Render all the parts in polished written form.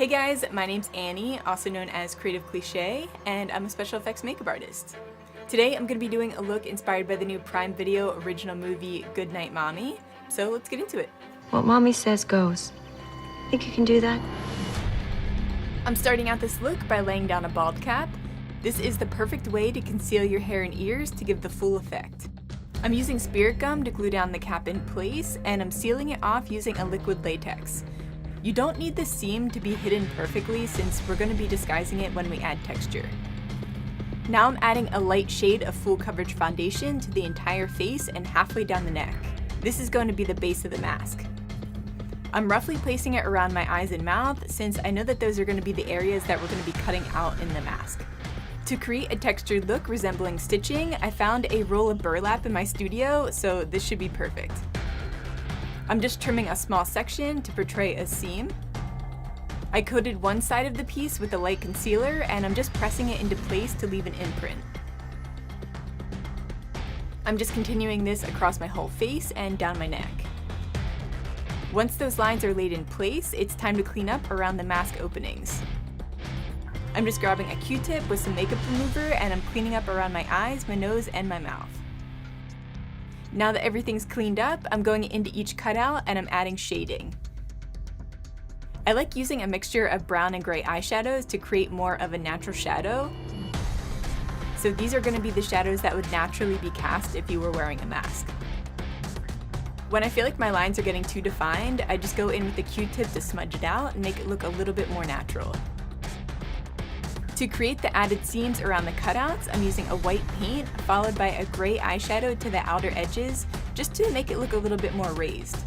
Hey guys, my name's Annie, also known as Creative Cliche, and I'm a special effects makeup artist. Today I'm going to be doing a look inspired by the new Prime Video original movie Goodnight, Mommy, so let's get into it. What Mommy says goes. Think you can do that? I'm starting out this look by laying down a bald cap. This is the perfect way to conceal your hair and ears to give the full effect. I'm using spirit gum to glue down the cap in place, and I'm sealing it off using a liquid latex. You don't need the seam to be hidden perfectly since we're going to be disguising it when we add texture. Now I'm adding a light shade of full coverage foundation to the entire face and halfway down the neck. This is going to be the base of the mask. I'm roughly placing it around my eyes and mouth since I know that those are going to be the areas that we're going to be cutting out in the mask. To create a textured look resembling stitching, I found a roll of burlap in my studio, so this should be perfect. I'm just trimming a small section to portray a seam. I coated one side of the piece with a light concealer, and I'm just pressing it into place to leave an imprint. I'm just continuing this across my whole face and down my neck. Once those lines are laid in place, it's time to clean up around the mask openings. I'm just grabbing a Q-tip with some makeup remover and I'm cleaning up around my eyes, my nose, and my mouth. Now that everything's cleaned up, I'm going into each cutout and I'm adding shading. I like using a mixture of brown and gray eyeshadows to create more of a natural shadow. So these are going to be the shadows that would naturally be cast if you were wearing a mask. When I feel like my lines are getting too defined, I just go in with the Q-tip to smudge it out and make it look a little bit more natural. To create the added seams around the cutouts, I'm using a white paint followed by a gray eyeshadow to the outer edges just to make it look a little bit more raised.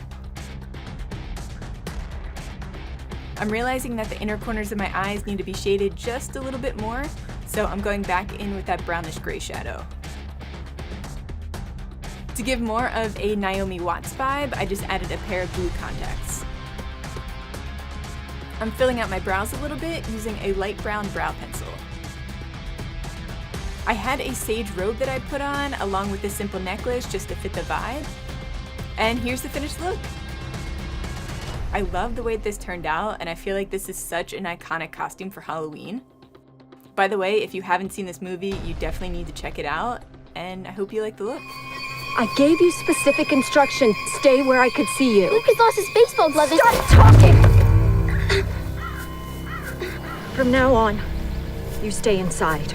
I'm realizing that the inner corners of my eyes need to be shaded just a little bit more, so I'm going back in with that brownish gray shadow. To give more of a Naomi Watts vibe, I just added a pair of blue contacts. I'm filling out my brows a little bit using a light brown brow pencil. I had a sage robe that I put on along with this simple necklace just to fit the vibe. And here's the finished look. I love the way this turned out, and I feel like this is such an iconic costume for Halloween. By the way, if you haven't seen this movie, you definitely need to check it out, and I hope you like the look. I gave you specific instructions. Stay where I could see you. Lucas lost his baseball glove. Stop talking! From now on, you stay inside.